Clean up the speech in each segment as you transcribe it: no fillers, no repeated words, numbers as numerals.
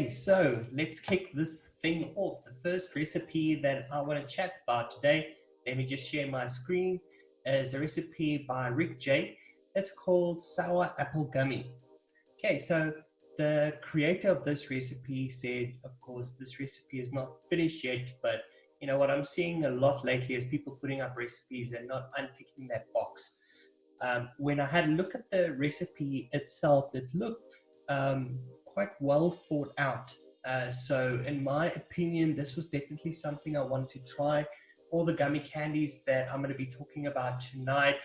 Okay, so let's kick this thing off. The first recipe that I want to chat about today, let me just share my screen, is a recipe by Rick J. It's called sour apple gummy. Okay, so the creator of this recipe said, of course, this recipe is not finished yet, but you know what I'm seeing a lot lately is people putting up recipes and not unticking that box. When I had a look at the recipe itself, it looked quite well thought out. So in my opinion, this was definitely something I wanted to try. All the gummy candies that I'm going to be talking about tonight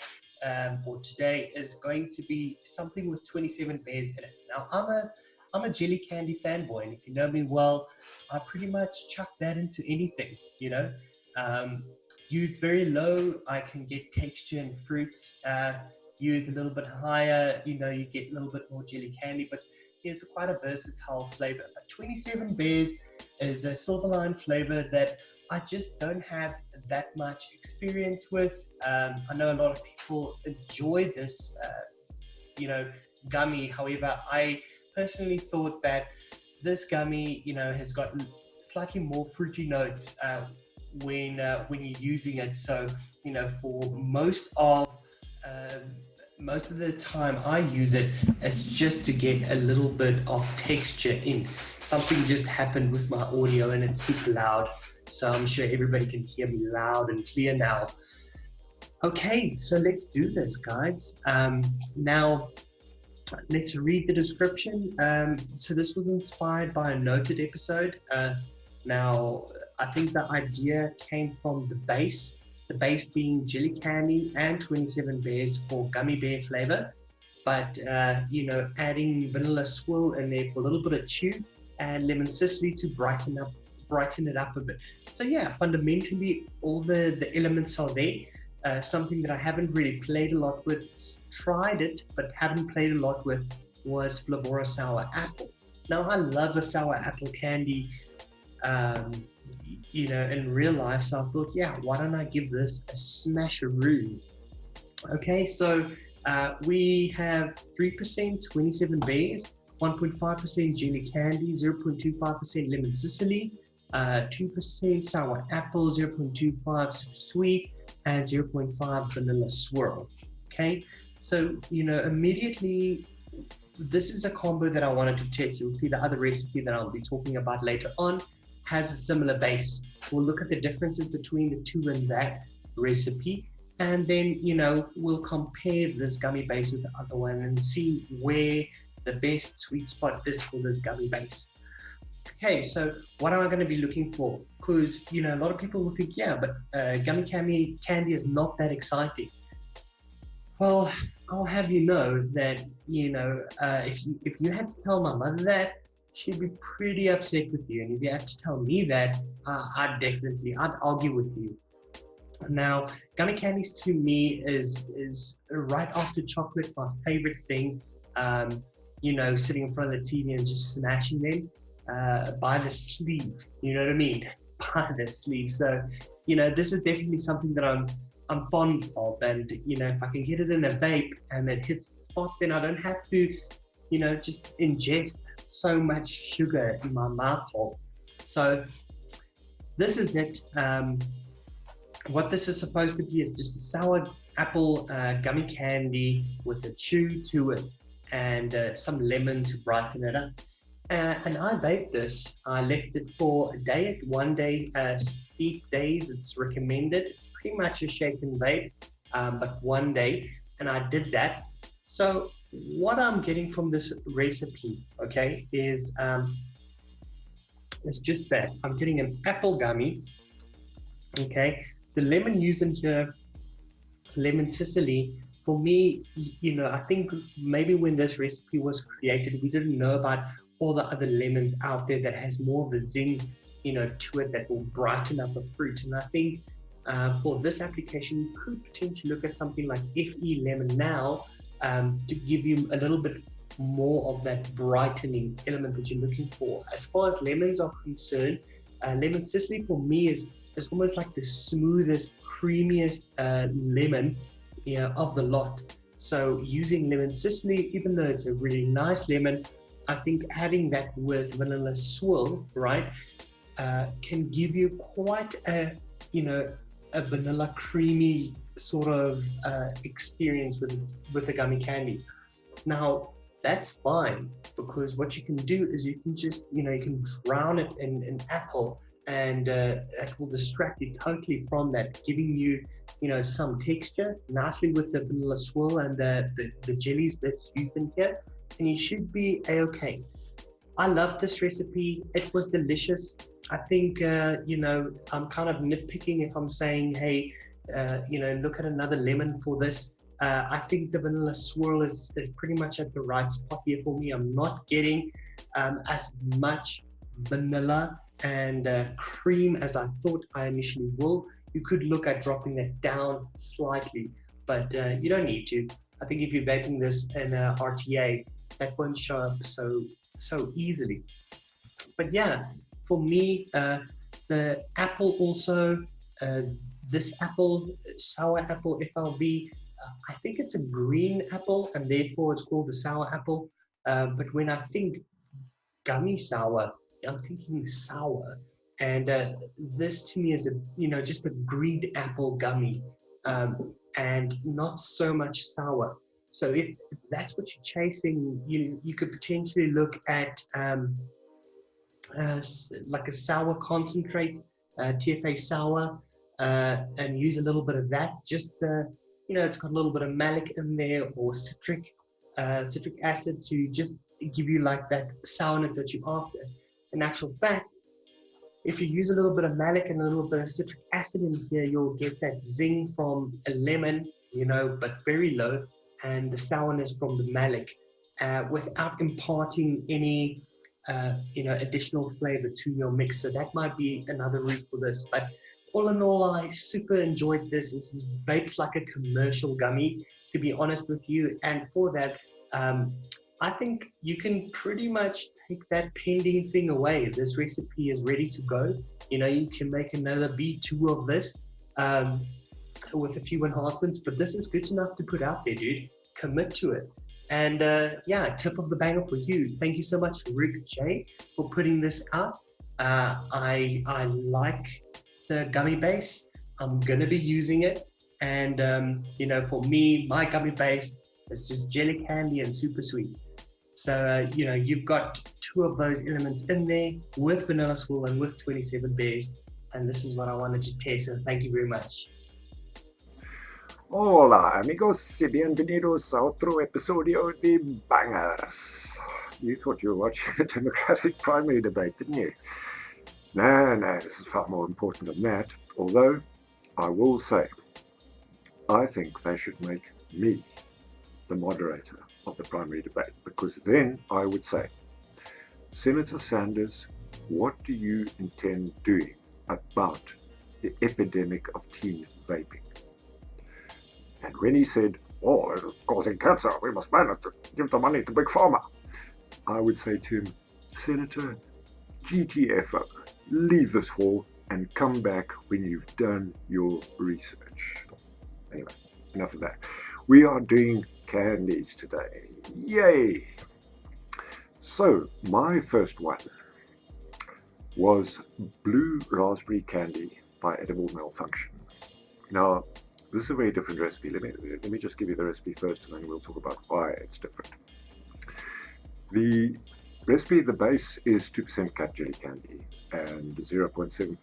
or today is going to be something with 27 bears in it. Now, I'm a jelly candy fanboy, and if you know me well, I pretty much chuck that into anything, you know. Um, Used very low, I can get texture and fruits. Used a little bit higher, you know, you get a little bit more jelly candy, but it's quite a versatile flavor. But 27 bears is a silver line flavor that I just don't have that much experience with. I know a lot of people enjoy this, you know, gummy. However, I personally thought that this gummy, you know, has got slightly more fruity notes when you're using it. So, you know, for most of the time I use it, it's just to get a little bit of texture in. Something just happened with my audio and it's super loud, so I'm sure everybody can hear me loud and clear now. Okay, so let's do this, guys. Now, let's read the description. So this was inspired by a noted episode. Now, I think the idea came from the base being jelly candy and 27 bears for gummy bear flavor, but you know, adding vanilla swirl in there for a little bit of chew and lemon cicely to brighten it up a bit. So yeah, fundamentally all the elements are there. Something that I haven't really played a lot with, tried it but haven't played a lot with, was Flavora sour apple. Now I love a sour apple candy, you know, in real life, so I thought, yeah, why don't I give this a smasheroo? Okay, so we have 3% 27 bears, 1.5% jelly candy, 0.25% lemon sicily, 2% sour apple, 0.25 sweet, and 0.5 vanilla swirl. Okay, so you know, immediately this is a combo that I wanted to test. You'll see the other recipe that I'll be talking about later on has a similar base. We'll look at the differences between the two in that recipe, and then, you know, we'll compare this gummy base with the other one and see where the best sweet spot is for this gummy base. Okay, so what am I going to be looking for? Because, you know, a lot of people will think, yeah, but gummy candy is not that exciting. Well, I'll have you know that, you know, if you had to tell my mother that, she'd be pretty upset with you. And if you had to tell me that, I'd argue with you. Now, gummy candies to me is right after chocolate, my favorite thing. You know, sitting in front of the TV and just snatching them by the sleeve. You know what I mean? By the sleeve. So, you know, this is definitely something that I'm fond of. And, you know, if I can get it in a vape and it hits the spot, then I don't have to, you know, just ingest so much sugar in my mouth hole. So this is it. What this is supposed to be is just a sour apple gummy candy with a chew to it and some lemon to brighten it up. And I baked this. I left it for a day. 1 day, steep days, it's recommended. It's pretty much a shake and bake, but 1 day, and I did that. So what I'm getting from this recipe, okay, is it's just that I'm getting an apple gummy. Okay, the lemon used in here, lemon sicily. For me, you know, I think maybe when this recipe was created, we didn't know about all the other lemons out there that has more of a zing, you know, to it that will brighten up a fruit. And I think for this application, you could potentially look at something like FE lemon now to give you a little bit more of that brightening element that you're looking for. As far as lemons are concerned, lemon sicily for me is almost like the smoothest, creamiest lemon, you know, of the lot. So using lemon sicily, even though it's a really nice lemon, I think having that with vanilla swirl, right, can give you quite a vanilla creamy sort of experience with the gummy candy. Now, that's fine, because what you can do is you can just, you can drown it in apple, and that will distract you totally from that, giving you, some texture nicely with the vanilla swirl and the jellies that's used in here, and you should be a-okay. I love this recipe. It was delicious. I think, I'm kind of nitpicking if I'm saying, hey, look at another lemon for this. I think the vanilla swirl is pretty much at the right spot here for me. I'm not getting as much vanilla and cream as I thought I initially will. You could look at dropping that down slightly, but you don't need to. I think if you're baking this in RTA, that won't show up so easily. But yeah, for me, the apple also, uh, this apple, sour apple FLB, I think it's a green apple and therefore it's called the sour apple. But when I think gummy sour, I'm thinking sour. And this to me is just a green apple gummy, and not so much sour. So if that's what you're chasing, you could potentially look at like a sour concentrate, TFA sour, and use a little bit of that. Just it's got a little bit of malic in there, or citric acid, to just give you like that sourness that you're after. In actual fact, if you use a little bit of malic and a little bit of citric acid in here, you'll get that zing from a lemon, but very low, and the sourness from the malic, without imparting any, additional flavor to your mix. So that might be another route for this. But all in all, I super enjoyed this. This is baked like a commercial gummy, to be honest with you. And for that, I think you can pretty much take that pending thing away. This recipe is ready to go. You can make another V2 of this, with a few enhancements, but this is good enough to put out there, dude. Commit to it. And yeah, tip of the banger for you. Thank you so much, Rick J, for putting this out. I like the gummy base. I'm gonna be using it, and for me, my gummy base is just jelly candy and super sweet. So you've got two of those elements in there with vanilla swirl and with 27 bears, and this is what I wanted to taste. So thank you very much. Hola amigos y bienvenidos a otro episodio de Bangers. You thought you were watching the Democratic primary debate, didn't you? No, this is far more important than that. Although, I will say, I think they should make me the moderator of the primary debate, because then I would say, Senator Sanders, what do you intend doing about the epidemic of teen vaping? And when he said, oh, it's causing cancer, we must ban it, give the money to Big Pharma, I would say to him, Senator, GTFO, leave this hall and come back when you've done your research. Anyway, enough of that. We are doing candies today. Yay! So, my first one was Blue Raspberry Candy by Edible Malfunction. Now, this is a very different recipe. Let me just give you the recipe first, and then we'll talk about why it's different. The recipe, the base is 2% cut jelly candy and 0.75%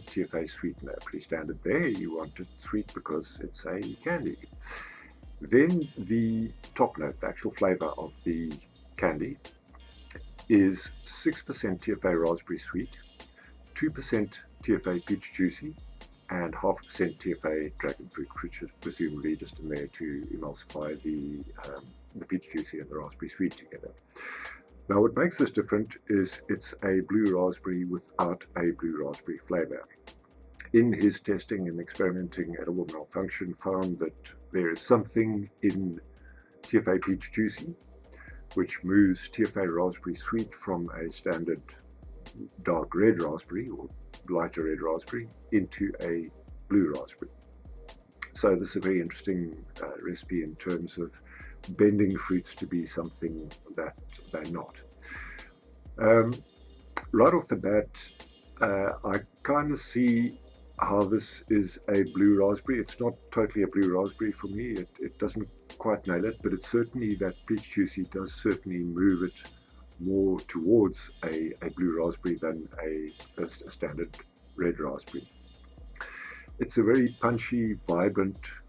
TFA sweetener. Pretty standard there. You want it sweet because it's a candy. Then the top note, the actual flavor of the candy, is 6% TFA raspberry sweet, 2% TFA peach juicy, and 0.5% TFA dragon fruit, which is presumably just in there to emulsify the peach juicy and the raspberry sweet together. Now, what makes this different is it's a blue raspberry without a blue raspberry flavor. In his testing and experimenting, Edible Malfunction found that there is something in TFA peach juicy which moves TFA raspberry sweet from a standard dark red raspberry or lighter red raspberry into a blue raspberry. So this is a very interesting recipe in terms of bending fruits to be something that they're not. Right off the bat, I kind of see how this is a blue raspberry. It's not totally a blue raspberry for me. It doesn't quite nail it, but it's certainly that peach juicy does certainly move it more towards a blue raspberry than a standard red raspberry. It's a very punchy, vibrant,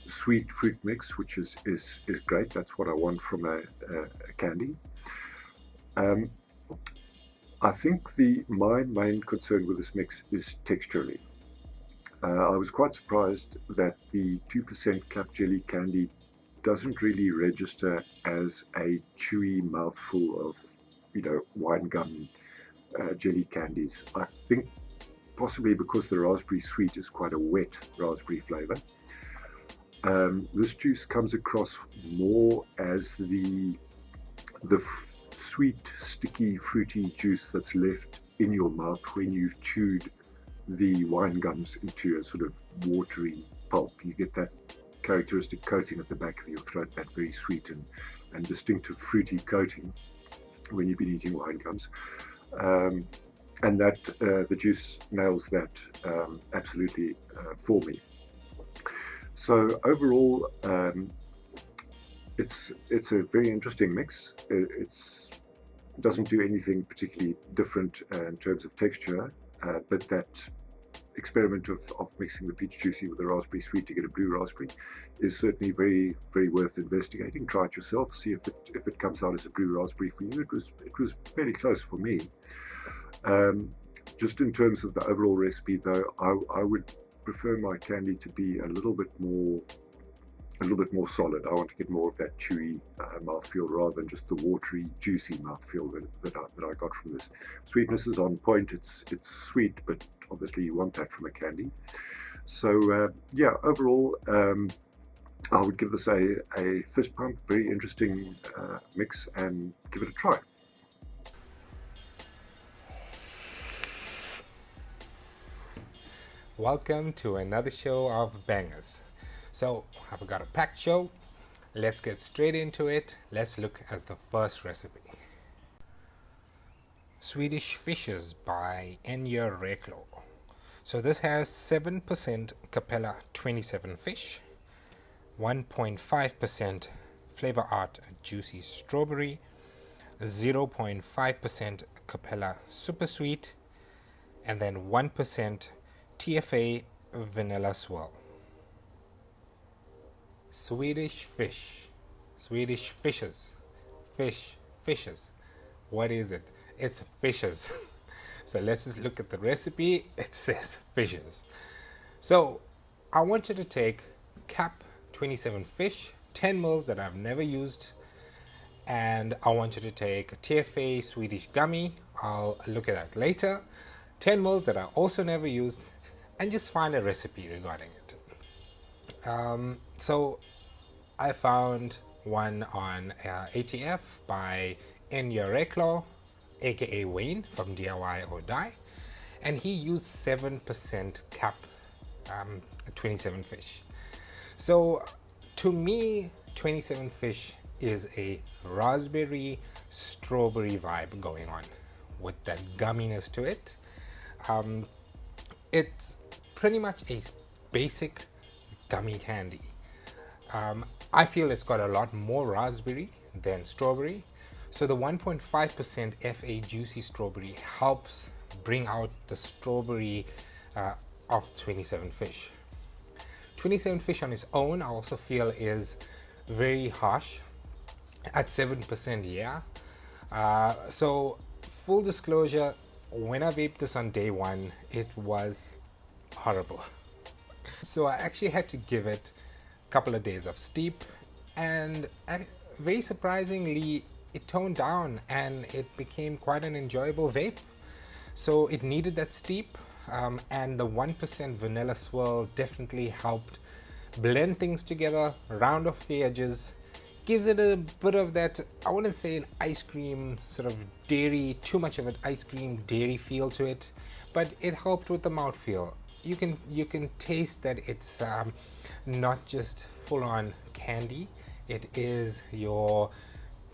sweet fruit mix, which is great. That's what I want from a candy. I think my main concern with this mix is texturally. I was quite surprised that the 2% cap jelly candy doesn't really register as a chewy mouthful of, wine gum jelly candies. I think possibly because the raspberry sweet is quite a wet raspberry flavor. This juice comes across more as the sweet, sticky, fruity juice that's left in your mouth when you've chewed the wine gums into a sort of watery pulp. You get that characteristic coating at the back of your throat, that very sweet and distinctive fruity coating when you've been eating wine gums. And that the juice nails that absolutely for me. So overall, it's a very interesting mix. It doesn't do anything particularly different in terms of texture, but that experiment of mixing the peach juicy with the raspberry sweet to get a blue raspberry is certainly very, very worth investigating. Try it yourself, see if it comes out as a blue raspberry for you. It was fairly close for me. Just in terms of the overall recipe, though, I would prefer my candy to be a little bit more solid. I want to get more of that chewy mouthfeel rather than just the watery, juicy mouthfeel that I got from this. Sweetness is on point. It's sweet, but obviously you want that from a candy. So yeah, overall, I would give this a fist pump. Very interesting mix, and give it a try. Welcome to another show of bangers. So I've got a packed show. Let's get straight into it. Let's look at the first recipe. Swedish Fishes by Enya Reklo. So this has 7% Capella 27 fish, 1.5% Flavor Art Juicy Strawberry, 0.5% Capella Super Sweet, and then 1% TFA Vanilla Swirl. Swedish fishes. Fishes. What is it? It's fishes. So let's just look at the recipe. It says fishes. So I want you to take cap 27 fish, 10 mils that I've never used, and I want you to take a TFA Swedish gummy. I'll look at that later. 10 mils that I also never used, and just find a recipe regarding it. So I found one on ATF by Enya Reklo, aka Wayne from DIY or Die, and he used 7% cap 27 fish. So to me, 27 fish is a raspberry strawberry vibe going on with that gumminess to it. It's pretty much a basic gummy candy. I feel it's got a lot more raspberry than strawberry, so the 1.5% FA juicy strawberry helps bring out the strawberry of 27 fish. 27 fish on its own I also feel is very harsh at 7%, yeah. So full disclosure, when I vaped this on day one, it was horrible. So I actually had to give it a couple of days of steep, and very surprisingly it toned down and it became quite an enjoyable vape. So it needed that steep, and the 1% vanilla swirl definitely helped blend things together, round off the edges, gives it a bit of that, I wouldn't say an ice cream sort of dairy, too much of an ice cream dairy feel to it, but it helped with the mouthfeel. You can taste that it's not just full-on candy. It is your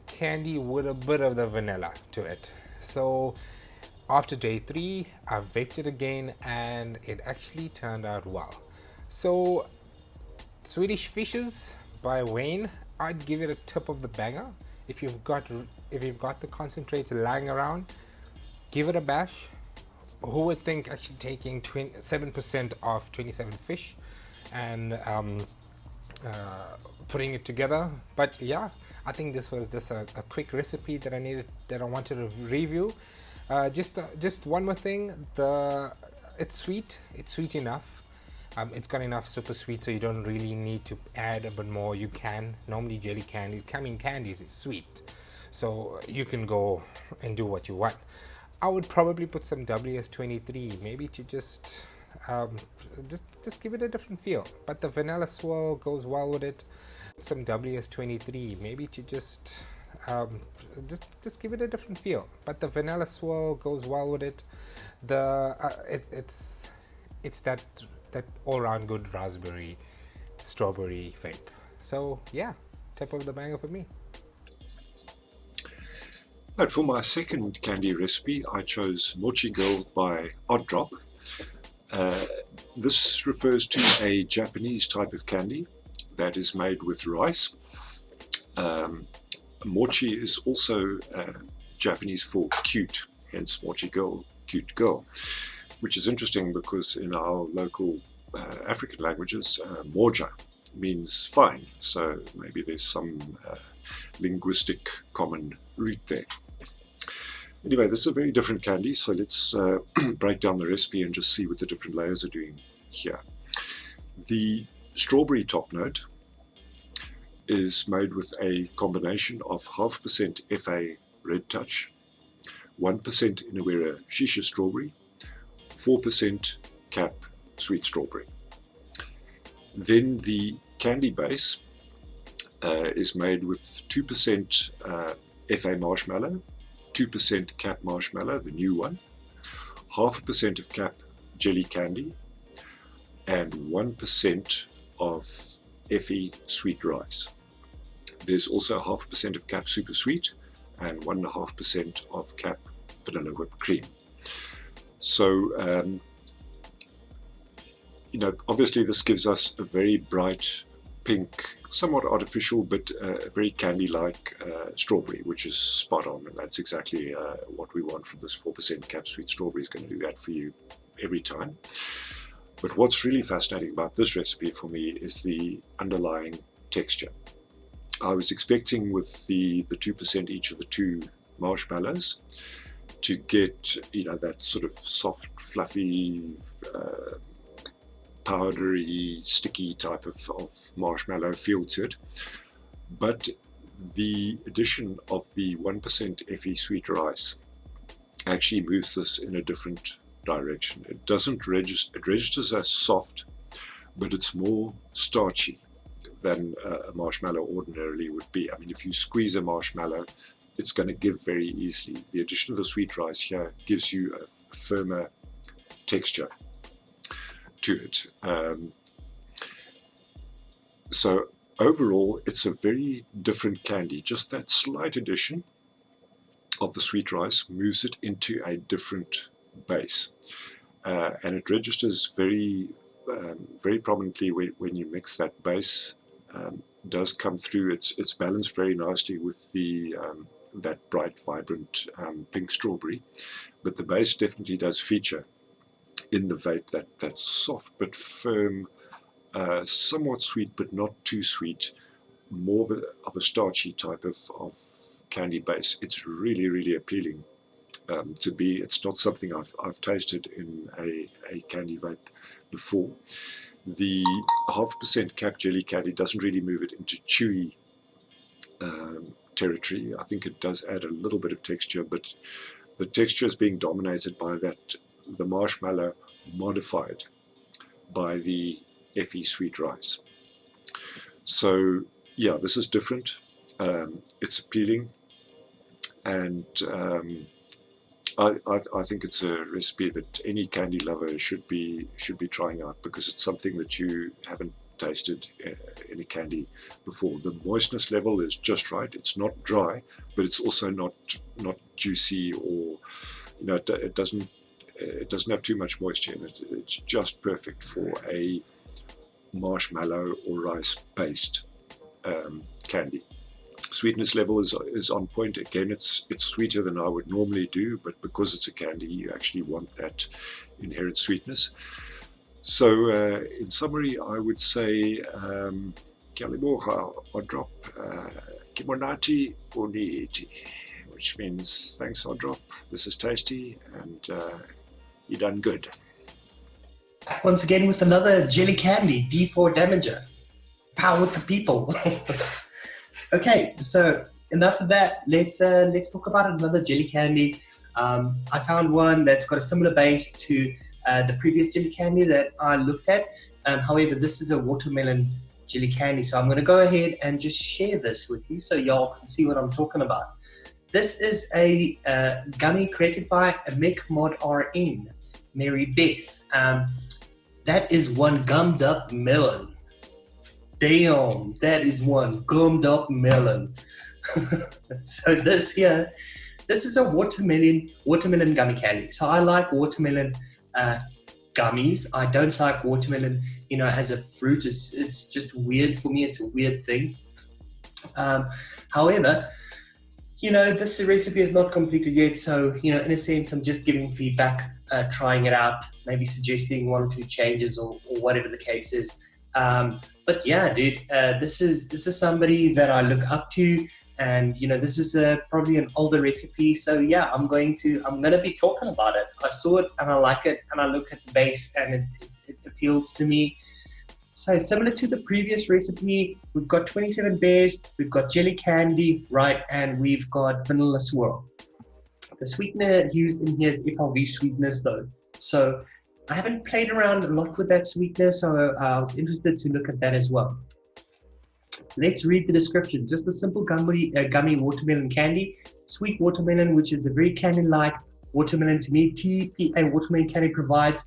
candy with a bit of the vanilla to it. So after day 3, I vaped it again and it actually turned out well. So Swedish Fishes by Wayne, I'd give it a tip of the banger. If you've got the concentrates lying around, give it a bash. Who would think actually taking 7% of 27 fish and putting it together? But yeah, I think this was just a quick recipe that I wanted to review. Just one more thing, it's sweet enough. It's got enough super sweet, so you don't really need to add a bit more. You can. Normally jelly candies, coming candies is sweet, so you can go and do what you want. I would probably put some WS-23, maybe to just give it a different feel. But the vanilla swirl goes well with it. Some WS-23, maybe to just give it a different feel. But the vanilla swirl goes well with it. It's that all-round good raspberry strawberry vape. So yeah, tip of the banger for me. But for my second candy recipe, I chose Mochi Girl by Odd Drop. This refers to a Japanese type of candy that is made with rice. Mochi is also Japanese for cute, hence Mochi Girl, cute girl, which is interesting because in our local African languages, moja means fine, so maybe there's some linguistic common root there. Anyway, this is a very different candy, so let's break down the recipe and just see what the different layers are doing here. The strawberry top note is made with a combination of 0.5% FA Red Touch, 1% Inawera Shisha Strawberry, 4% Cap Sweet Strawberry. Then the candy base is made with 2% FA Marshmallow, 2% Cap Marshmallow, the new one, 0.5% of Cap Jelly Candy, and 1% of FE Sweet Rice. There's also 0.5% of Cap Super Sweet and 1.5% of Cap Vanilla Whipped Cream. So, obviously this gives us a very bright pink, somewhat artificial, but very candy-like strawberry, which is spot on, and that's exactly what we want from this 4% Cap Sweet Strawberry. Is going to do that for you every time. But what's really fascinating about this recipe for me is the underlying texture. I was expecting with the 2% each of the two marshmallows to get that sort of soft, fluffy, powdery, sticky type of marshmallow feel to it, but the addition of the 1% FE sweet rice actually moves this in a different direction. It doesn't register, it registers as soft, but it's more starchy than a marshmallow ordinarily would be. I mean, if you squeeze a marshmallow, it's going to give very easily. The addition of the sweet rice here gives you a firmer texture to it. So overall, it's a very different candy. Just that slight addition of the sweet rice moves it into a different base, and it registers very prominently when you mix that base. Does come through. It's balanced very nicely with the that bright, vibrant pink strawberry, but the base definitely does feature in the vape, that soft but firm, somewhat sweet but not too sweet, more of a starchy type of candy base. It's really, really appealing to be. It's not something I've tasted in a candy vape before. The 0.5% Cap Jelly Candy doesn't really move it into chewy territory. I think it does add a little bit of texture, but the texture is being dominated by the marshmallow modified by the FE sweet rice. So yeah, this is different. It's appealing, and I think it's a recipe that any candy lover should be trying out, because it's something that you haven't tasted any candy before. The moistness level is just right. It's not dry, but it's also not juicy, or it doesn't have too much moisture in it. It's just perfect for a marshmallow or rice based candy. Sweetness level is on point. Again, it's sweeter than I would normally do, but because it's a candy, you actually want that inherent sweetness. So in summary, I would say Kialiboha Odrop Kimonati Uniiti, which means thanks Odrop, this is tasty, and you done good. Once again with another jelly candy, D4 Damager. Power with the people. Okay, so enough of that. Let's talk about another jelly candy. I found one that's got a similar base to the previous jelly candy that I looked at. However, this is a watermelon jelly candy. So I'm going to go ahead and just share this with you so y'all can see what I'm talking about. This is a gummy created by a Mick Mod RN, Mary Beth. That is one gummed up melon. Damn, that is one gummed up melon. So this is a watermelon gummy candy. So I like watermelon gummies. I don't like watermelon, as a fruit. It's just weird for me. It's a weird thing. However, this recipe is not completed yet. So, in a sense, I'm just giving feedback, trying it out, maybe suggesting one or two changes or whatever the case is. But yeah, dude, this is somebody that I look up to, and this is probably an older recipe. So yeah, I'm gonna be talking about it. I saw it and I like it, and I look at the base and it appeals to me. So similar to the previous recipe, we've got 27 bears, we've got jelly candy, right, and we've got vanilla swirl. The sweetener used in here is FOV sweetness though. So I haven't played around a lot with that sweetness, so I was interested to look at that as well. Let's read the description. Just a simple gummy watermelon candy. Sweet watermelon, which is a very candy-like watermelon to me. TPA watermelon candy provides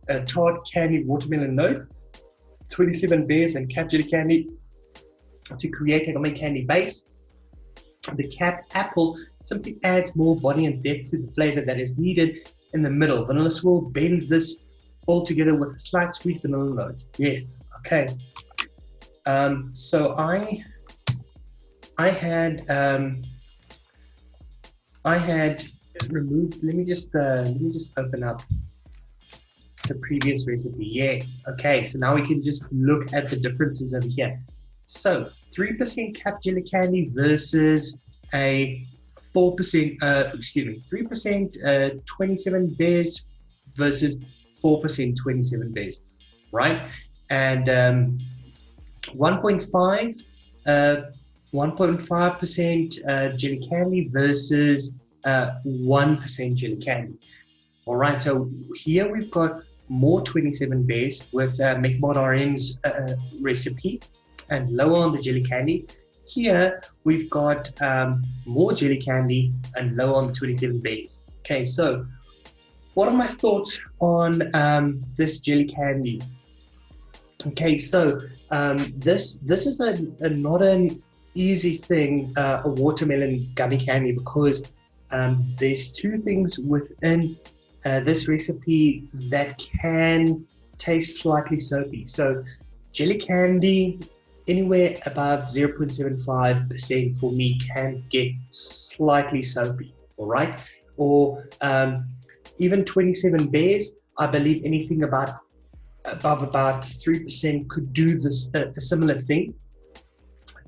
a tart candy watermelon note. 27 bears and cat jelly candy to create a gummy candy base. The cat apple simply adds more body and depth to the flavor that is needed in the middle. Vanilla swirl blends this all together with a slight sweet vanilla note. Yes, okay. So I had removed. Let me just open up the previous recipe. Yes, okay. So now we can just look at the differences over here. So 3% cap jelly candy versus a 4%, 3% 27 bears versus 4% 27 bears, right? And 1.5% jelly candy versus 1% jelly candy. All right, so here we've got more 27 bears with McMod RN's recipe and lower on the jelly candy. Here we've got more jelly candy and lower on the 27 bears. Okay, so what are my thoughts on this jelly candy? Okay, so this is not an easy thing, a watermelon gummy candy, because there's two things within this recipe that can taste slightly soapy. So jelly candy, anywhere above 0.75% for me can get slightly soapy, all right? Or even 27 bears, I believe anything above about 3% could do this a similar thing.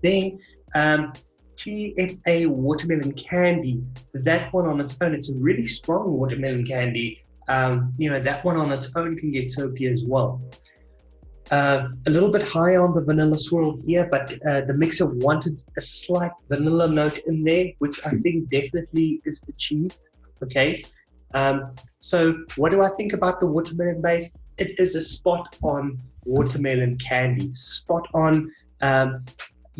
Then TFA watermelon candy, that one on its own, it's a really strong watermelon candy. That one on its own can get soapy as well. A little bit high on the vanilla swirl here, but the mixer wanted a slight vanilla note in there, which I think definitely is achieved. Okay, so what do I think about the watermelon base? It is a spot on watermelon candy, spot on.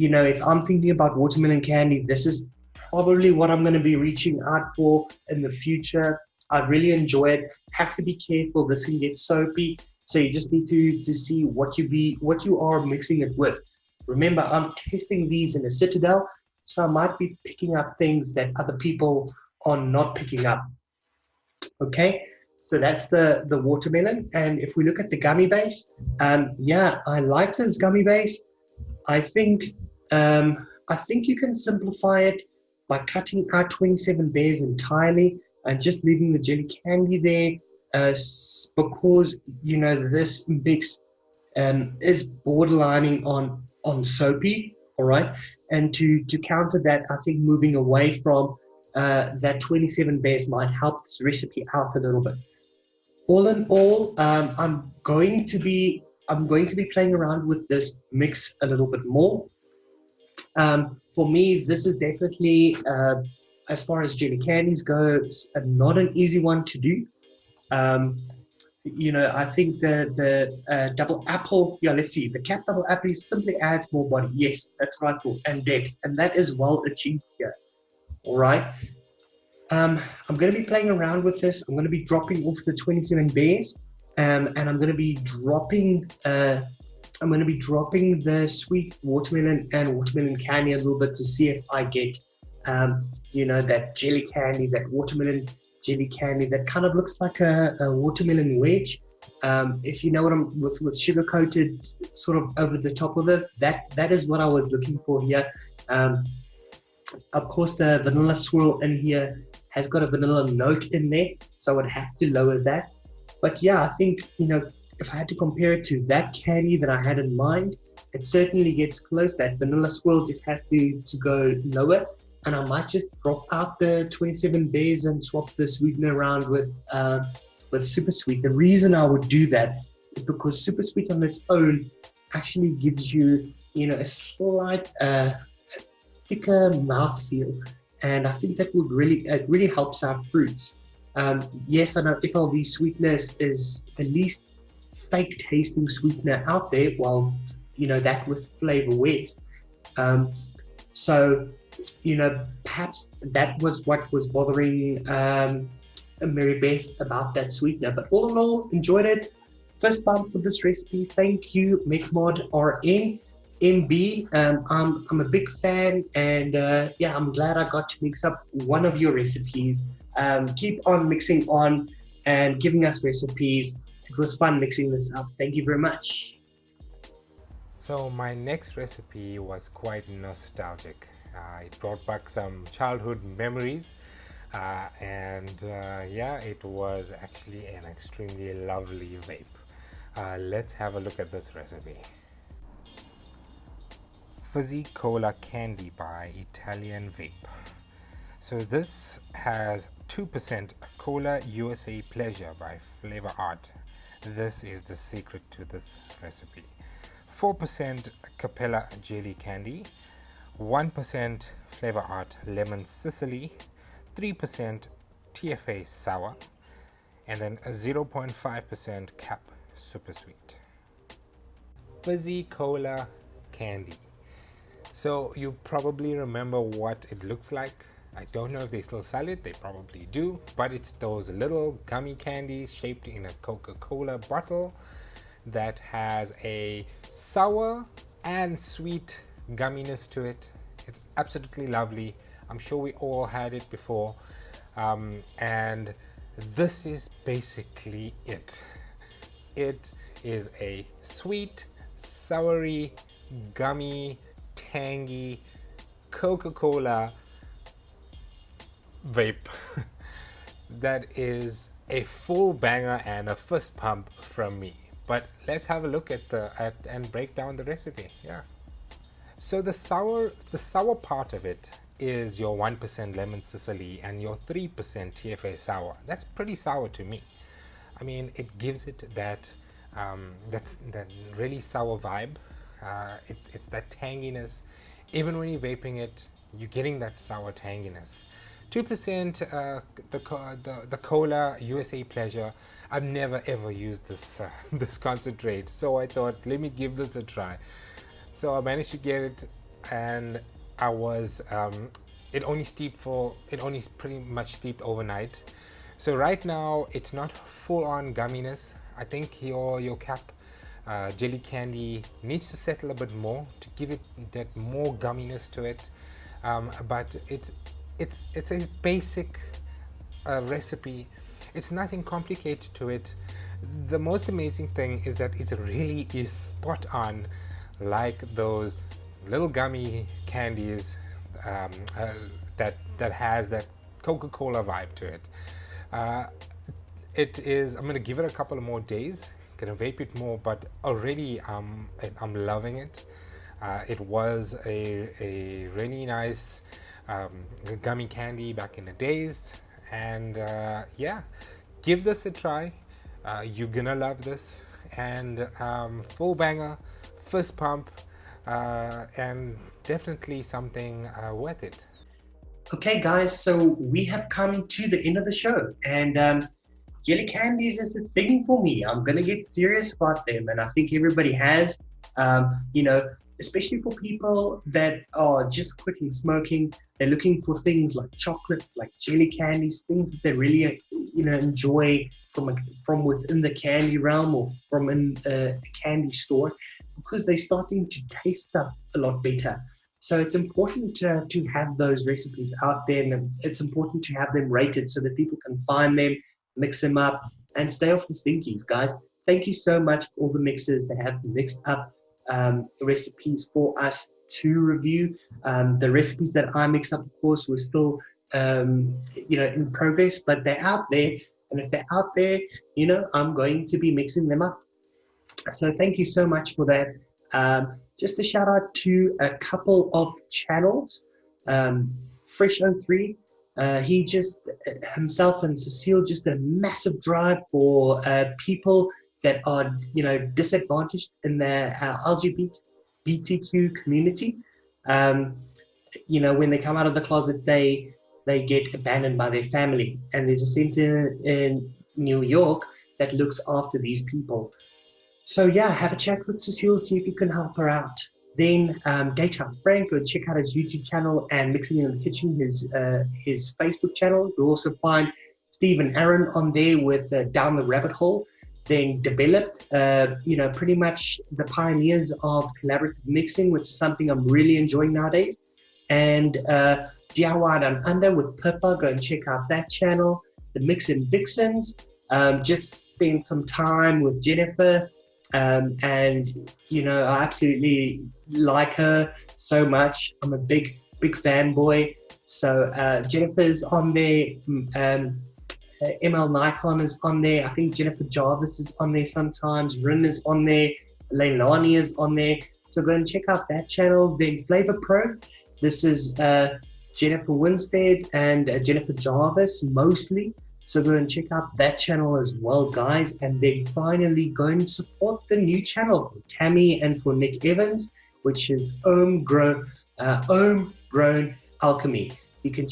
If I'm thinking about watermelon candy, this is probably what I'm going to be reaching out for in the future. I really enjoy it. Have to be careful. This can get soapy. So you just need to see what you are mixing it with. Remember, I'm testing these in a Citadel, so I might be picking up things that other people are not picking up. Okay, so that's the watermelon. And if we look at the gummy base, yeah, I like this gummy base. I think you can simplify it by cutting out 27 bears entirely and just leaving the jelly candy there, because this mix is borderlining on soapy. All right, and to counter that, I think moving away from that 27 bears might help this recipe out a little bit. All in all, I'm going to be playing around with this mix a little bit more. For me, this is definitely, as far as jelly candies goes, not an easy one to do. I think the double apple, yeah, let's see, the cap double apple simply adds more body. Yes, that's right, and depth, and that is well achieved here. All right. I'm going to be playing around with this. I'm going to be dropping off the 27 bears, and I'm going to be dropping the sweet watermelon and watermelon candy a little bit to see if I get that jelly candy, that watermelon jelly candy that kind of looks like a watermelon wedge. If you know what I'm with sugar coated sort of over the top of it, that is what I was looking for here. Of course, the vanilla swirl in here has got a vanilla note in there, so I would have to lower that. But yeah, I think, if I had to compare it to that candy that I had in mind, it certainly gets close. That vanilla swirl just has to go lower, and I might just drop out the 27 bears and swap the sweetener around with super sweet. The reason I would do that is because super sweet on its own actually gives you, a slight thicker mouthfeel, and I think that would really helps our fruits. Yes, I know FLV sweetness is the least fake tasting sweetener out there. Well, that with Flavor West. So, perhaps that was what was bothering Mary Beth about that sweetener. But all in all, enjoyed it. First bump for this recipe. Thank you, McMod RN. MB, I'm a big fan, and yeah, I'm glad I got to mix up one of your recipes. Keep on mixing on and giving us recipes. It was fun mixing this up. Thank you very much. So my next recipe was quite nostalgic. It brought back some childhood memories, and yeah, it was actually an extremely lovely vape. Let's have a look at this recipe. Fizzy Cola Candy by Italian Vape. So this has 2% Cola USA Pleasure by Flavor Art. This is the secret to this recipe. 4% Capella Jelly Candy, 1% Flavor Art Lemon Sicily, 3% TFA Sour, and then a 0.5% Cap Super Sweet. Fizzy Cola Candy. So you probably remember what it looks like. I don't know if they still sell it, they probably do, but it's those little gummy candies shaped in a Coca-Cola bottle that has a sour and sweet gumminess to it. It's absolutely lovely. I'm sure we all had it before, and this is basically it. It is a sweet, soury, gummy, tangy Coca-Cola vape that is a full banger and a fist pump from me. But let's have a look at and break down the recipe. Yeah. So the sour part of it is your 1% lemon Sicily and your 3% TFA sour. That's pretty sour to me. I mean, it gives it that that really sour vibe. It's that tanginess. Even when you're vaping it, you're getting that sour tanginess. 2% the Cola USA Pleasure. I've never ever used this this concentrate, so I thought, let me give this a try. So I managed to get it, and I was it only pretty much steeped overnight. So right now it's not full on gumminess. I think your cap jelly candy needs to settle a bit more to give it that more gumminess to it. But it's a basic recipe. It's nothing complicated to it. The most amazing thing is that it really is spot on, like those little gummy candies that has that Coca-Cola vibe to it. It is. I'm gonna give it a couple of more days. Gonna vape it more, but already I'm loving it. It was a really nice gummy candy back in the days, and yeah, give this a try. You're gonna love this, and full banger, fist pump, and definitely something worth it. Okay, guys, so we have come to the end of the show, and jelly candies is a thing for me. I'm gonna get serious about them, and I think everybody has. You know, especially for people that are just quitting smoking, they're looking for things like chocolates, like jelly candies, things that they really, enjoy from within the candy realm or from in a candy store, because they're starting to taste stuff a lot better. So it's important to have those recipes out there, and it's important to have them rated so that people can find them, mix them up, and stay off the stinkies, guys. Thank you so much for all the mixers that have mixed up the recipes for us to review. The recipes that I mixed up, of course, were still in progress, but they're out there. And if they're out there, I'm going to be mixing them up. So thank you so much for that. Just a shout out to a couple of channels. Fresh03, he just himself and Cecile just did a massive drive for people that are disadvantaged in the LGBTQ community. When they come out of the closet, they get abandoned by their family, and there's a center in New York that looks after these people. So yeah, have a chat with Cecile, see if you can help her out. Then Daytime Frank, go check out his YouTube channel and Mixing in the Kitchen, his Facebook channel. You'll also find Steve and Aaron on there with Down the Rabbit Hole. Then Developed, pretty much the pioneers of collaborative mixing, which is something I'm really enjoying nowadays. And DIY Down Under with Pippa, go and check out that channel. The Mix and Vixens, just spent some time with Jennifer. And I absolutely like her so much. I'm a big fanboy. So Jennifer's on there, ML Nikon is on there, I think Jennifer Jarvis is on there sometimes, Rin is on there, Leilani is on there. So go and check out that channel. Then Flavor Pro, this is Jennifer Winstead and Jennifer Jarvis mostly. So go and check out that channel as well, guys. And then finally go and support the new channel for Tammy and for Nick Evans, which is Homegrown Alchemy. You can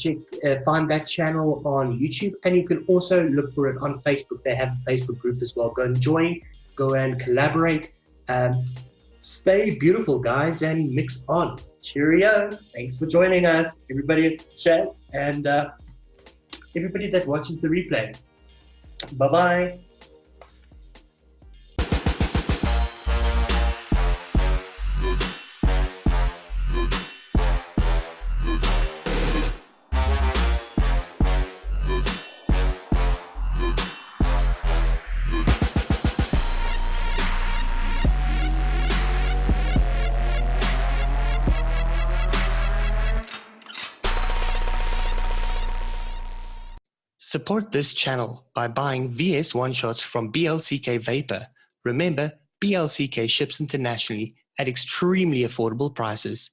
find that channel on YouTube, and you can also look for it on Facebook. They have a Facebook group as well. Go and join, go and collaborate. Stay beautiful, guys, and mix on. Cheerio. Thanks for joining us, everybody in the chat, and everybody that watches the replay. Bye-bye. Support this channel by buying VS one-shots from BLCK Vapor. Remember, BLCK ships internationally at extremely affordable prices.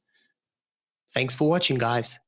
Thanks for watching, guys.